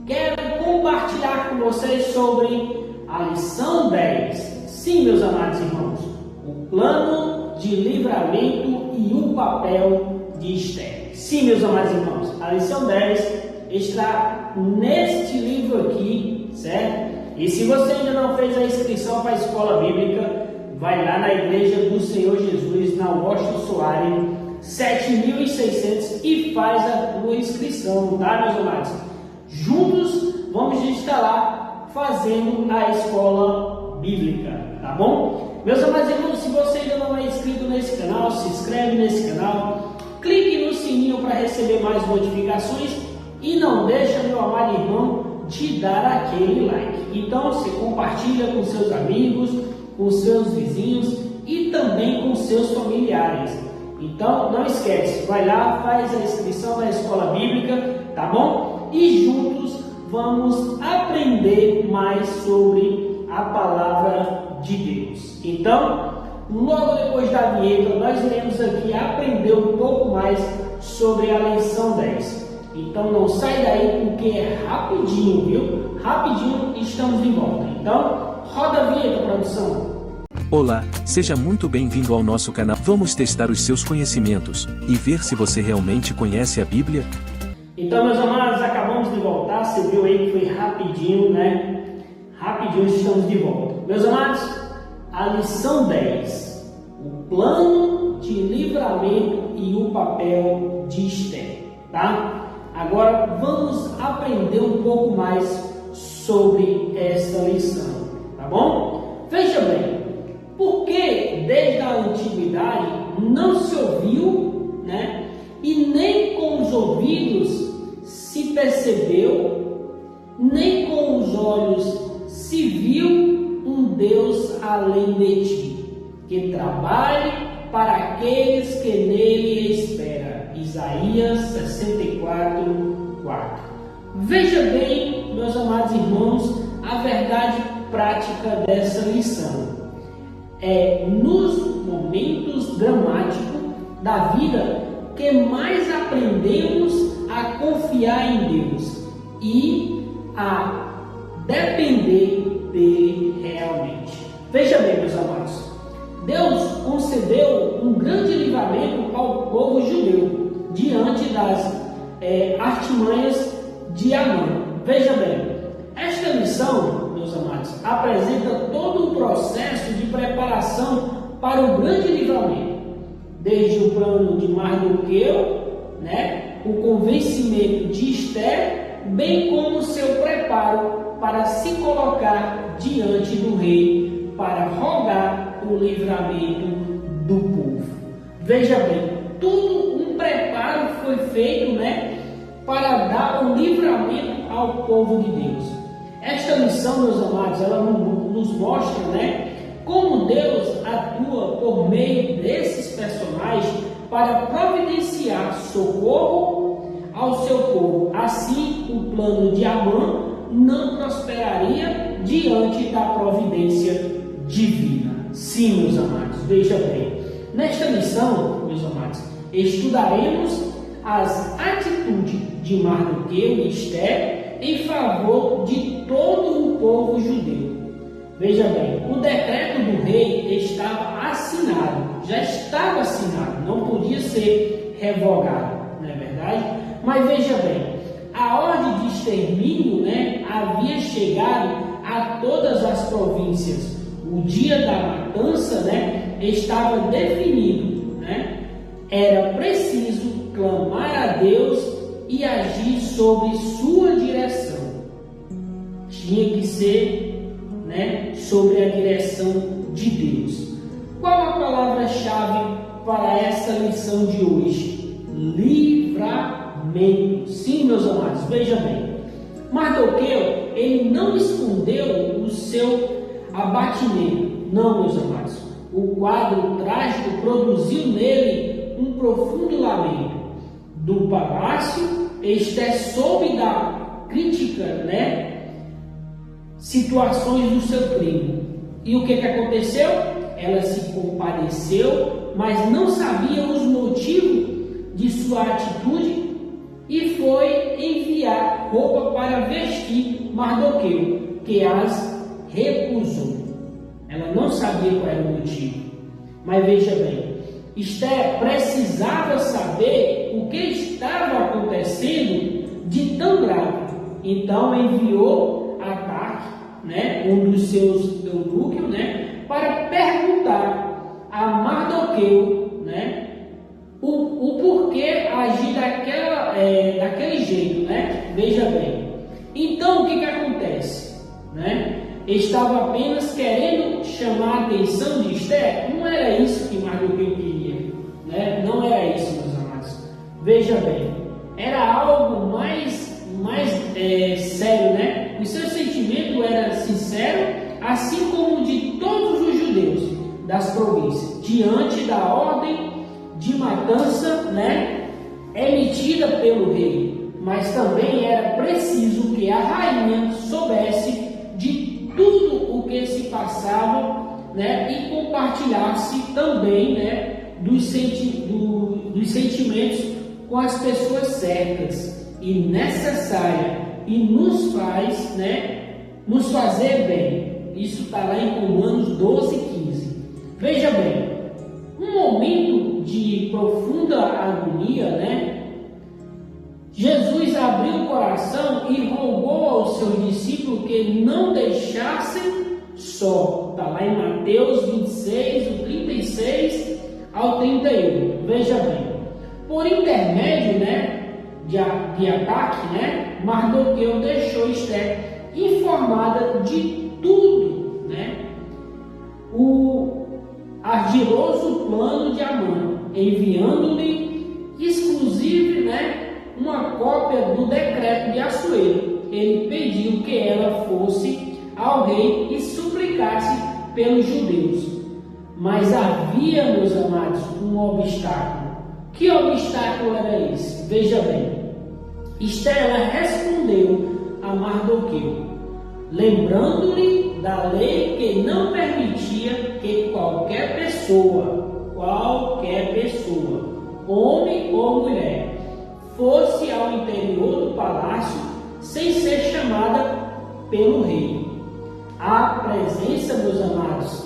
quero compartilhar com vocês sobre a lição 10. Sim, meus amados irmãos, o plano de livramento e o papel de Esther. Sim, meus amados irmãos, a lição 10 está neste livro aqui, certo? E se você ainda não fez a inscrição para a escola bíblica, vai lá na Igreja do Senhor Jesus, na Washington Soares, 7600 e faz a sua inscrição, tá, meus amados? Juntos vamos estar lá fazendo a escola bíblica, tá bom? Meus amados irmãos, se você ainda não é inscrito nesse canal, se inscreve nesse canal, clique no sininho para receber mais notificações e não deixa, meu amado irmão, de dar aquele like. Então você compartilha com seus amigos, com seus vizinhos e também com seus familiares. Então não esquece, vai lá, faz a inscrição na escola bíblica, tá bom? E juntos vamos aprender mais sobre a palavra de Deus. Então, logo depois da vinheta, nós iremos aqui aprender um pouco mais sobre a lição 10. Então não sai daí porque é rapidinho, viu? Rapidinho estamos de volta. Então, roda a vinheta, produção. Olá, seja muito bem-vindo ao nosso canal. Vamos testar os seus conhecimentos e ver se você realmente conhece a Bíblia. Então, meus amados, acabamos de voltar. Você viu aí que foi rapidinho, né? Rapidinho estamos de volta. Meus amados, a lição 10, o plano de livramento e o papel de Esther, tá? Agora vamos aprender um pouco mais sobre esta lição, tá bom? Veja bem, porque desde a antiguidade não se ouviu, né? E nem com os ouvidos se percebeu, nem com os olhos se viu um Deus além de ti, que trabalhe para aqueles que nele esperam. Isaías 64, 4. Veja bem, meus amados irmãos, a verdade prática dessa lição. É nos momentos dramáticos da vida que mais aprendemos a confiar em Deus e a depender dele realmente. Veja bem, meus amados, Deus concedeu um grande livramento ao povo judeu diante das artimanhas de Amã. Veja bem, esta lição, meus amados, apresenta todo um processo de preparação para o grande livramento, desde o plano de Mardoqueu, né, o convencimento de Esther, bem como o seu preparo para se colocar diante do rei para rogar o livramento do povo. Veja bem, tudo um preparo foi feito, né, para dar o livramento ao povo de Deus. Esta lição, meus amados, ela nos mostra, né, como Deus atua por meio desses personagens para providenciar socorro ao seu povo. Assim, o plano de Amã não prosperaria diante da providência divina. Sim, meus amados, veja bem. Nesta lição, meus amados, estudaremos as atitudes de Mardoqueu e Esther em favor de todo o povo judeu. Veja bem, o decreto do rei estava assinado, já estava assinado, não podia ser revogado, não é verdade? Mas veja bem, a ordem de extermínio, né, havia chegado a todas as províncias. O dia da matança, né, estava definido, né? Era preciso clamar a Deus e agir sob sua direção. Tinha que ser, né, sobre a direção de Deus. Qual a palavra-chave para essa lição de hoje? Livramento. Sim, meus amados, veja bem. Mardoqueu, ele não escondeu o seu abatimento. Não, meus amados. O quadro trágico produziu nele um profundo lamento. Do palácio, Esther soube da crítica, né, situações do seu primo. E o que aconteceu? Ela se compadeceu, mas não sabia os motivos de sua atitude e foi enviar roupa para vestir Mardoqueu, que as recusou. Ela não sabia qual era o motivo. Mas veja bem, Esther precisava saber o que estava acontecendo de tão grave. Então enviou Ataque, um dos seus eunucos, para perguntar a Mardoqueu, o porquê agir daquele jeito, Veja bem. Então o que acontece, Estava apenas querendo chamar a atenção de Esther? Não era isso que Mardoqueu queria, Não era isso, meus amados. Veja bem, era algo mais sério, O seu sentimento era sincero, assim como o de todos os judeus das províncias, diante da ordem de matança, emitida pelo rei. Mas também era preciso que a rainha soubesse de tudo o que se passava, e compartilhasse também, dos sentimentos com as pessoas certas e necessárias, e nos faz, nos fazer bem. Isso está lá em Romanos 12:15. Veja bem, um momento de profunda agonia, Jesus abriu o coração e rogou aos seus discípulos que não deixassem só. Está lá em Mateus 26, do 36 ao 31. Veja bem, por intermédio, de Ataque, Mardoqueu deixou Esther informada de tudo, o ardiloso plano de Amã, enviando-lhe exclusivo, uma cópia do decreto de Assuero. Ele pediu que ela fosse ao rei e suplicasse pelos judeus. Mas havia, meus amados, um obstáculo. Que obstáculo era esse? Veja bem, Esther respondeu a Mardoqueu, lembrando-lhe da lei que não permitia que qualquer pessoa, homem ou mulher, fosse ao interior do palácio sem ser chamada pelo rei. A presença, meus amados,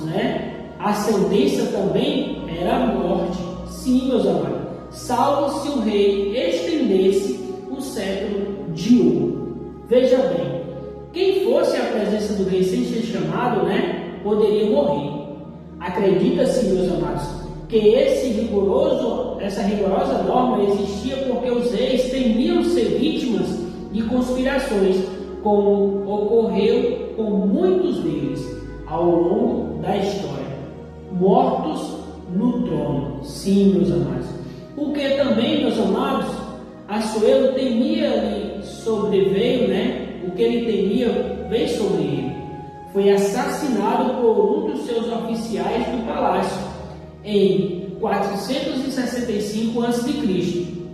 a sentença também era a morte. Sim, meus amados, salvo se o rei estendesse o cetro de ouro. Veja bem, quem fosse à presença do rei sem ser chamado, poderia morrer. Acredita-se, meus amados, que essa rigorosa norma existia porque os reis temiam ser vítimas de conspirações, como ocorreu com muitos deles ao longo da história, mortos no trono. Sim, meus amados. O que também, meus amados, Assuero temia lhe sobreveio, o que ele temia veio sobre ele. Foi assassinado por um dos seus oficiais do palácio em 465 a.C.,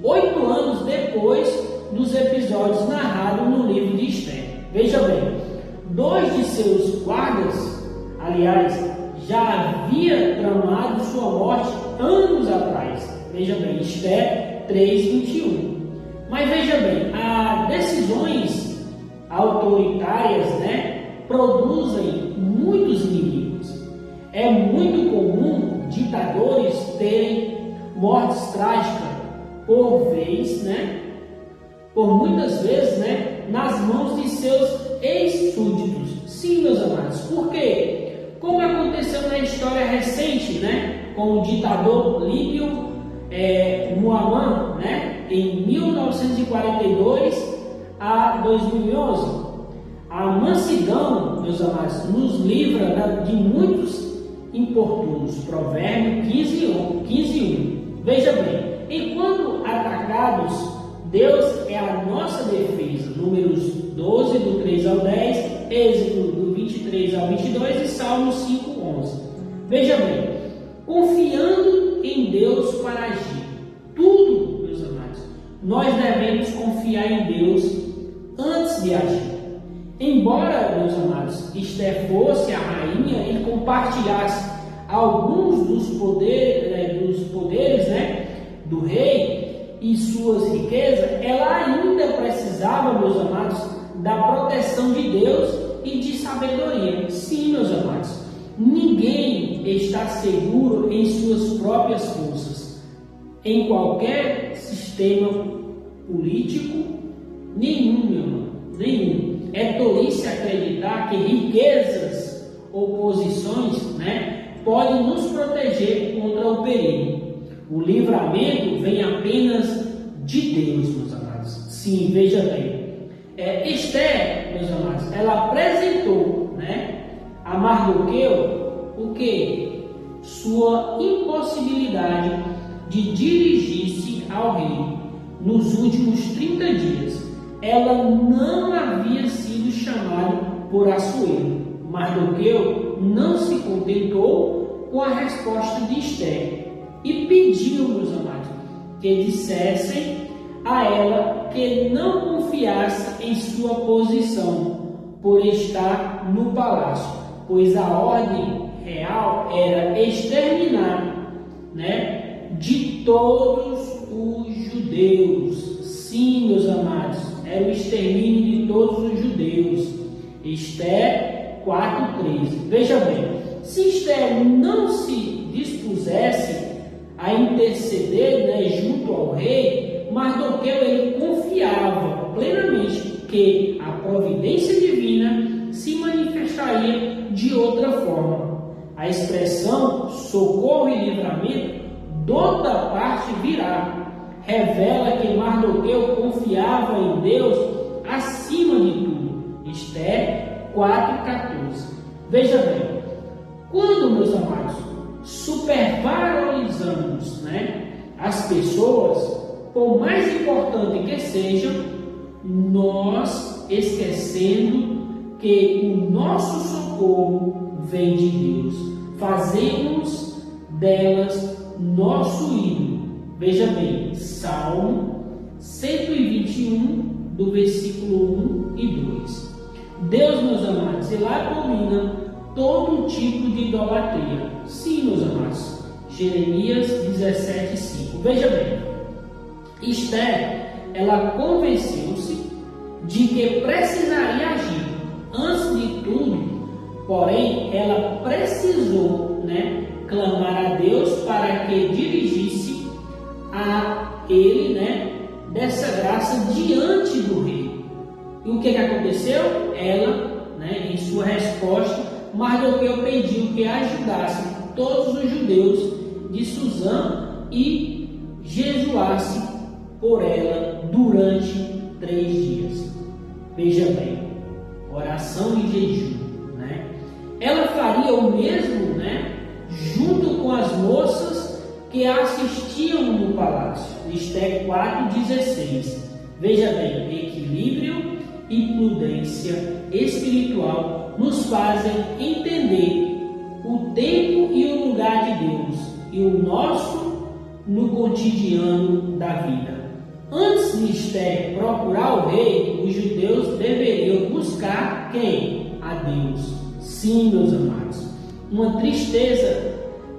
8 anos depois dos episódios narrados no livro de Esther. Veja bem, 2 de seus guardas, aliás, já havia tramado sua morte anos atrás. Veja bem, Esther 3:21. Mas veja bem, as decisões autoritárias, produzem muitos inimigos. É muito comum ditadores terem mortes trágicas por muitas vezes, nas mãos de seus ex-súditos. Sim, meus amados. Por quê? Como aconteceu na história recente, com o ditador líbio Muammar, em 1942 a 2011. A mansidão, meus amados, nos livra de muitos importunos. Provérbio 15:1. Veja bem, enquanto atacados, Deus é a nossa defesa. Números 12, do 3 ao 10, Êxodo, do 23 ao 22 e Salmos 5:11. Veja bem, confiando em Deus para agir. Tudo, meus amados, nós devemos confiar em Deus antes de agir. Embora, meus amados, Esther fosse a rainha e compartilhasse alguns dos poderes, do rei, e suas riquezas, ela ainda precisava, meus amados, da proteção de Deus e de sabedoria. Sim, meus amados, ninguém está seguro em suas próprias forças. Em qualquer sistema político, nenhum, meu irmão, nenhum. É tolice acreditar que riquezas ou posições, podem nos proteger contra o perigo. O livramento vem apenas de Deus, meus amados. Sim, veja bem. Esther, meus amados, ela apresentou, a Mardoqueu o que? Sua impossibilidade de dirigir-se ao rei nos últimos 30 dias. Ela não havia sido chamada por Assuero. Mardoqueu não se contentou com a resposta de Esther e pediu, meus amados, que dissessem a ela que não confiasse em sua posição por estar no palácio, pois a ordem real era exterminar, de todos os judeus. Sim, meus amados, era o extermínio de todos os judeus. Esther 4:13. Veja bem, se Esther não se dispusesse a interceder, junto ao rei, Mardoqueu ele confiava plenamente que a providência divina se manifestaria de outra forma. A expressão socorro e livramento de outra parte virá revela que Mardoqueu confiava em Deus acima de tudo. Esther 4:14. Veja bem, quando, meus amados, supervalorizamos, as pessoas, por mais importante que sejam, nós esquecendo que o nosso socorro vem de Deus. Fazemos delas nosso ídolo. Veja bem, Salmo 121, do versículo 1 e 2. Deus, meus amados, ele abomina todo tipo de idolatria. Sim, meus amados. Jeremias 17:5. Veja bem, Esther, ela convenceu-se de que precisaria agir. Antes de tudo, porém, ela precisou, clamar a Deus para que dirigisse a ele, dessa graça diante do rei. E o que aconteceu? Ela, em sua resposta, Mardoqueu pediu que ajudasse todos os judeus de Suzã e jejuasse por ela durante 3 dias. Veja bem, oração e jejum, Ela faria o mesmo, junto com as moças que a assistiam no palácio. Esther 4:16. Veja bem, equilíbrio e prudência espiritual nos fazem entender o tempo e o lugar de Deus e o nosso no cotidiano da vida. Antes de Esther procurar o rei, os judeus deveriam buscar quem? A Deus. Sim, meus amados. Uma tristeza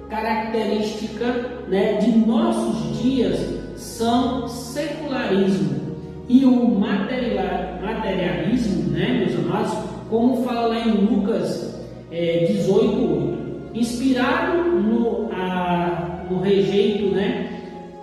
característica, de nossos dias são secularismo e o materialismo, meus amados, como fala lá em Lucas 18:8. Inspirado no rejeito,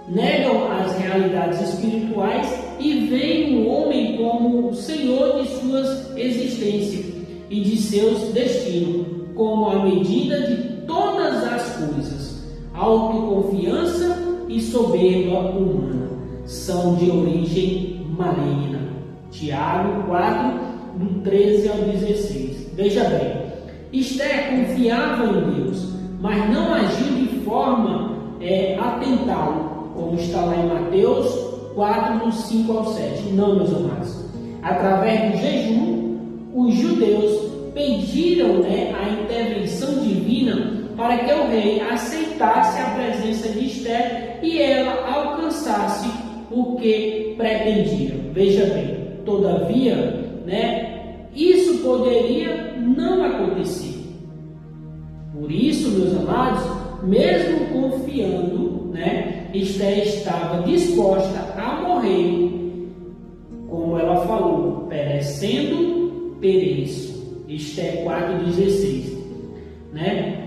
negam as realidades espirituais e veem o homem como o senhor de suas existências e de seus destinos, como a medida de todas as coisas. Autoconfiança e soberba humana são de origem maligna. Tiago 4, do 13 ao 16. Veja bem, Esther confiava em Deus, mas não agiu de forma a tentá-lo, como está lá em Mateus 4, do 5 ao 7. Não, meus amados. Através do jejum, os judeus pediram a intervenção divina para que o rei aceitasse a presença de Esther e ela alcançasse o que pretendia. Veja bem, todavia, isso poderia não acontecer. Por isso, meus amados, mesmo confiando, Esther estava disposta a morrer, como ela falou, perecendo, pereço. Esther 4,16, né?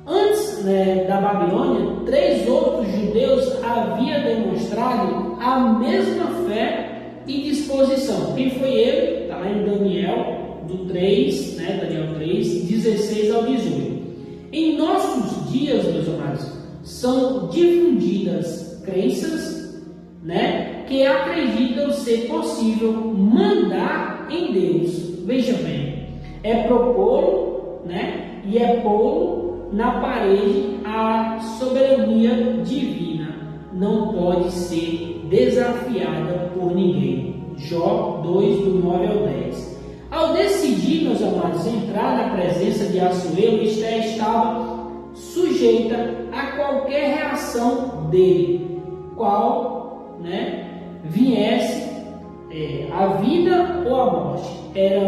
Antes, né, da Babilônia, 3 outros judeus haviam demonstrado a mesma fé e disposição. Quem foi ele? Está lá em Daniel, do 3, né, Daniel 3, 16 ao 18. Em nossos dias, meus amados, são difundidas crenças, né, que acreditam ser possível mandar em Deus. Veja bem, é propor, né, e é pôr na parede a soberania divina. Não pode ser desafiada por ninguém. Jó 2, do 9 ao 10. Ao decidir, meus amados, entrar na presença de Assuero, Esther estava sujeita a qualquer reação dele, qual, né, viesse a vida ou a morte. Era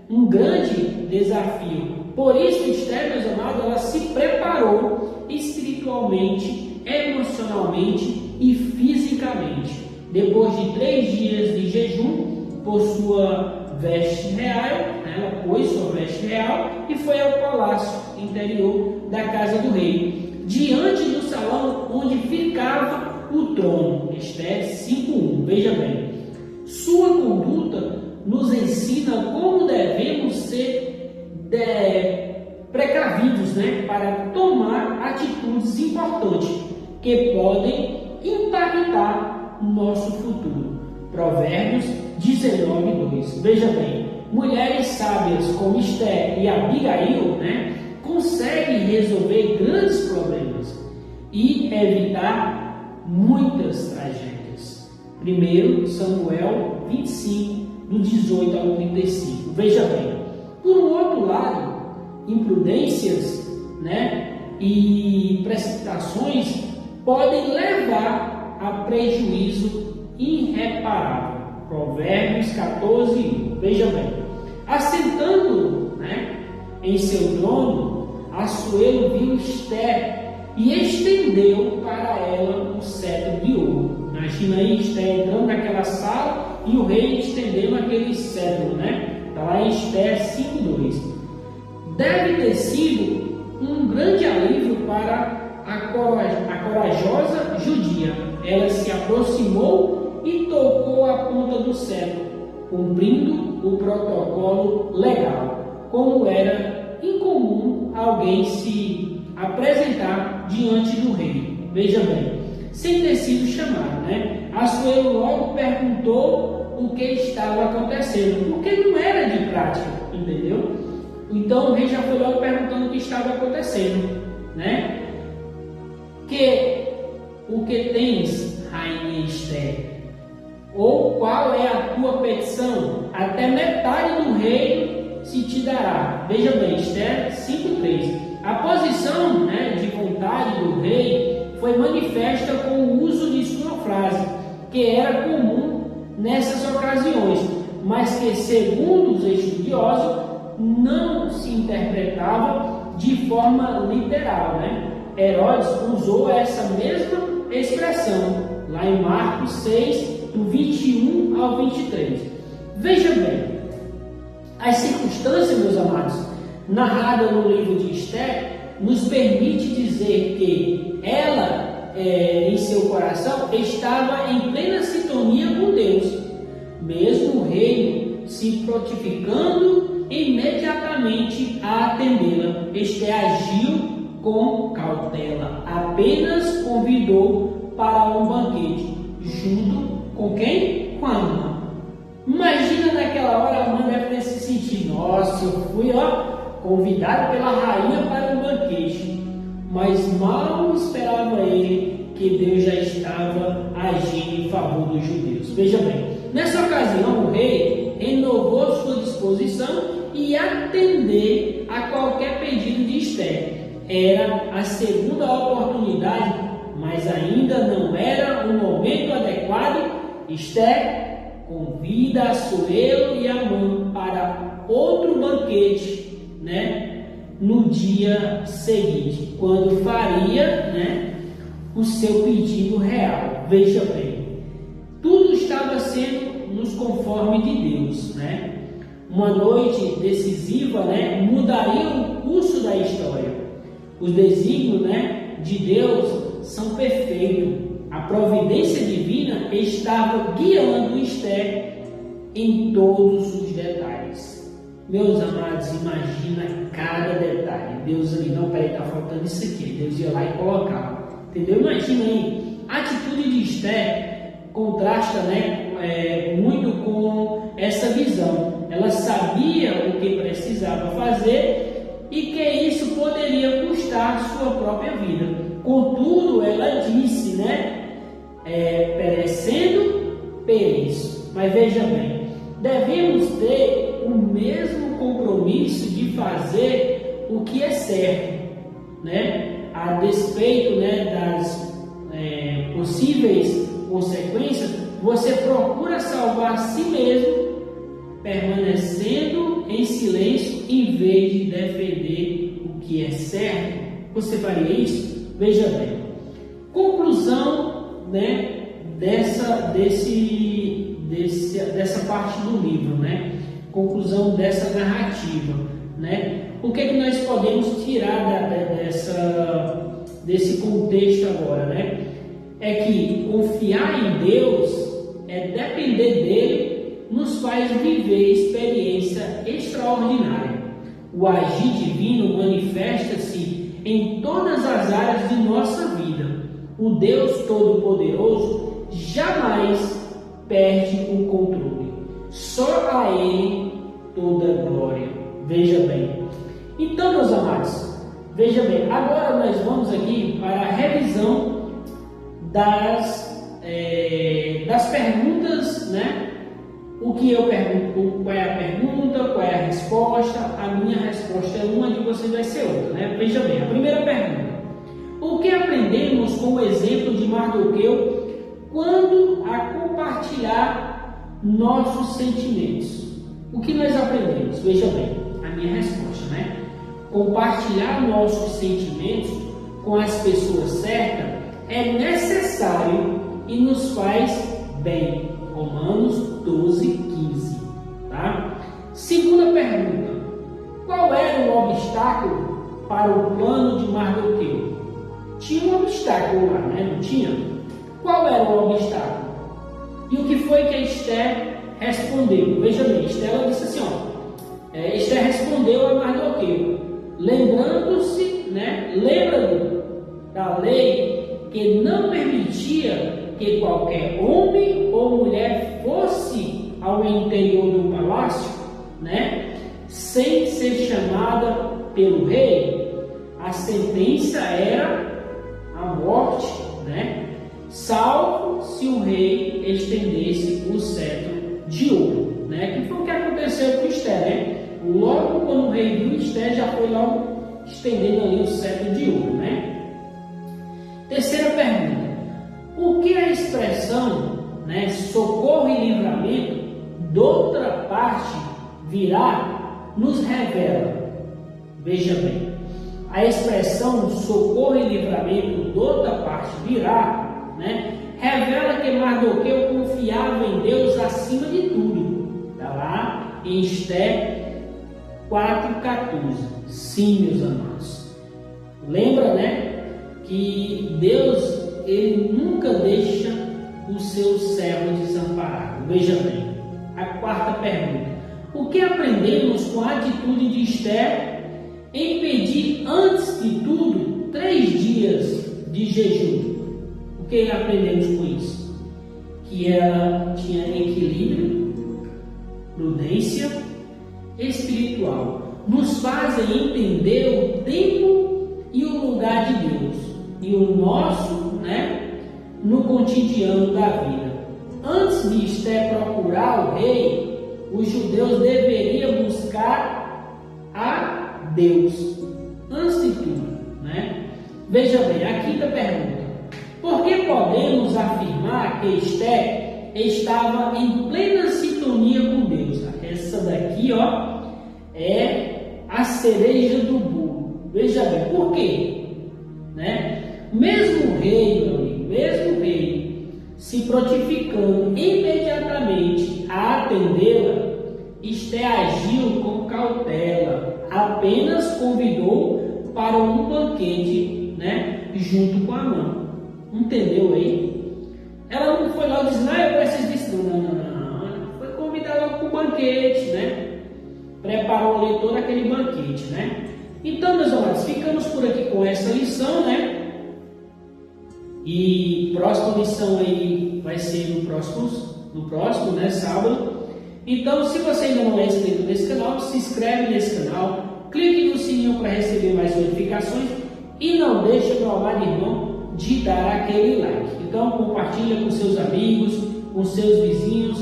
um grande desafio. Por isso, Esther, meus amados, ela se preparou espiritualmente, emocionalmente e fisicamente. Depois de 3 dias de jejum, por sua veste real, ela pôs sua veste real e foi ao palácio interior da casa do rei, diante do salão onde ficava o trono. Esther 5:1. Veja bem, sua conduta nos ensina como devemos ser precavidos, né, para tomar atitudes importantes que podem impactar o nosso futuro. Provérbios 19:2. Veja bem, mulheres sábias como Esther e Abigail, né, conseguem resolver grandes problemas e evitar muitas tragédias. 1 Samuel 25, do 18 ao 35. Veja bem, por um outro lado, imprudências, né, e precipitações podem levar a prejuízo irreparável. Provérbios 14:1. Veja bem, assentando, né, em seu trono, Assuero viu Esther e estendeu para ela um cetro de ouro. Imagina aí Esther entrando naquela sala e o rei estendendo aquele cetro, né? Está lá em Esther 5:2. Deve ter sido um grande alívio para a corajosa judia. Ela se aproximou e tocou a ponta do cetro, cumprindo o protocolo legal, como era incomum alguém se apresentar diante do rei. Veja bem, sem ter sido chamado, né? Assuero logo perguntou o que estava acontecendo, porque não era de prática, entendeu? Então o rei já foi logo perguntando o que estava acontecendo, né? O que tens, rainha Esther? Ou qual é a tua petição? Até metade do reino se te dará. Veja bem, Esther 5:3. A posição, né, de vontade do rei foi manifesta com o uso de sua frase, que era comum nessas ocasiões, mas que, segundo os estudiosos, não se interpretava de forma literal, né? Herodes usou essa mesma expressão lá em Marcos 6, do 21 ao 23. Veja bem, as circunstâncias, meus amados, narradas no livro de Esther, nos permite dizer que ela, em seu coração, estava em plena sintonia com Deus. Mesmo o rei se prontificando imediatamente a atendê-la, Esther agiu com cautela, apenas convidou para um banquete, junto com quem? Com a Amã. Imagina naquela hora a Amã deve ter se sentido, nossa, eu fui convidado pela rainha para um banquete, mas mal esperava ele que Deus já estava agindo em favor dos judeus. Veja bem, nessa ocasião o rei renovou sua disposição e atender a qualquer pedido de Esther. Era a segunda oportunidade, mas ainda não era o momento adequado. Esther convida Assuero e Amã para outro banquete, né, no dia seguinte, quando faria, né, o seu pedido real. Veja bem, tudo estava sendo nos conforme de Deus, né? Uma noite decisiva, né, mudaria o curso da história. Os desígnios, né, de Deus são perfeitos. A providência divina estava guiando Esther em todos os detalhes. Meus amados, imagina cada detalhe. Deus ali, não, peraí, está faltando isso aqui. Deus ia lá e colocava. Entendeu? Imagina aí, a atitude de Esther contrasta, né, muito com essa visão. Ela sabia o que precisava fazer e que isso poderia custar sua própria vida. Contudo, ela disse, né, perecendo, pereço. Mas veja bem, devemos ter o mesmo compromisso de fazer o que é certo, né? A despeito, né, das possíveis consequências, você procura salvar a si mesmo, permanecendo em silêncio em vez de defender o que é certo. Você faria isso? Veja bem, conclusão, né, dessa parte do livro, né? Conclusão dessa narrativa, né? O que é que nós podemos tirar desse contexto agora, né? É que confiar em Deus é depender dele, nos faz viver experiência extraordinária. O agir divino manifesta-se em todas as áreas de nossa vida. O Deus Todo-Poderoso jamais perde o controle. Só a Ele toda glória. Veja bem. Então, meus amados, veja bem, agora nós vamos aqui para a revisão das perguntas, né? O que eu pergunto, qual é a pergunta, qual é a resposta? A minha resposta é uma, de vocês vai ser outra, né? Veja bem, a primeira pergunta: o que aprendemos com o exemplo de Mardoqueu quando a compartilhar nossos sentimentos? O que nós aprendemos? Veja bem, a minha resposta, né? Compartilhar nossos sentimentos com as pessoas certas é necessário e nos faz bem. Romanos 12:15, tá? Segunda pergunta: qual era o obstáculo para o plano de Mardoqueu? Tinha um obstáculo lá, né? Não tinha? Qual era o obstáculo? E o que foi que a Esther respondeu? Veja bem, Esther, ela disse assim, Esther respondeu a Mardoqueu, lembrando-se, né? Lembra da lei que não permitia que qualquer homem ou mulher fosse ao interior do palácio, né, sem ser chamada pelo rei. A sentença era a morte, né, salvo se o rei estendesse o cetro de ouro, né, que foi o que aconteceu com Esther, né? Logo quando o rei viu Esther, já foi logo estendendo ali o cetro de ouro, né? Terceira pergunta: o que a expressão, né, socorro e livramento doutra parte virá nos revela? Veja bem, a expressão socorro e livramento doutra parte virá, né, revela que Mardoqueu confiava em Deus acima de tudo. Está lá em Esther 4:14. Sim, meus amados. Lembra, né, que Deus, Ele nunca deixa o seu servo desamparado. Veja bem, a quarta pergunta: o que aprendemos com a atitude de Esther em pedir, antes de tudo, 3 dias de jejum? O que aprendemos com isso? Que ela tinha equilíbrio, prudência espiritual. Nos fazem entender o tempo e o lugar de Deus e o nosso, né, no cotidiano da vida. Antes de Esther procurar o rei, os judeus deveriam buscar a Deus, antes de tudo, né? Veja bem, a quinta pergunta: por que podemos afirmar que Esther estava em plena sintonia com Deus? Essa daqui, é a cereja do bolo. Veja bem, por quê? Né? Mesmo o rei, se prontificando imediatamente a atendê-la, Esté agiu com cautela, apenas convidou para um banquete, né, junto com Amã. Entendeu aí? Ela não foi logo dizer, eu preciso disso. Não. Foi convidar logo para o banquete, né? Preparou ali todo aquele banquete, né? Então, meus amados, ficamos por aqui com essa lição, né? E próxima lição aí vai ser no próximo, né, sábado. Então, se você ainda não é inscrito nesse canal, se inscreve nesse canal, clique no sininho para receber mais notificações e não deixe, meu amado irmão, de dar aquele like. Então, compartilha com seus amigos, com seus vizinhos,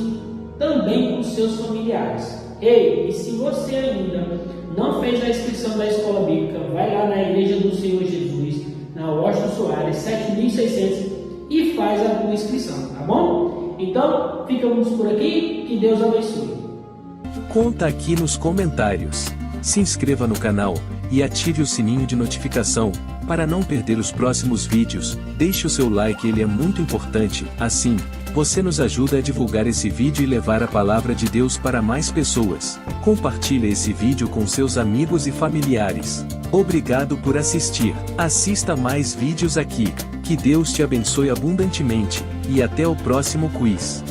também com seus familiares. Ei, e se você ainda não fez a inscrição da Escola Bíblica, vai lá na Igreja do Senhor Jesus, na Washington Soares, 7600, e faz a tua inscrição, tá bom? Então, ficamos por aqui, que Deus abençoe. Conta aqui nos comentários. Se inscreva no canal e ative o sininho de notificação para não perder os próximos vídeos. Deixe o seu like, ele é muito importante. Assim, você nos ajuda a divulgar esse vídeo e levar a palavra de Deus para mais pessoas. Compartilhe esse vídeo com seus amigos e familiares. Obrigado por assistir. Assista mais vídeos aqui. Que Deus te abençoe abundantemente, e até o próximo quiz.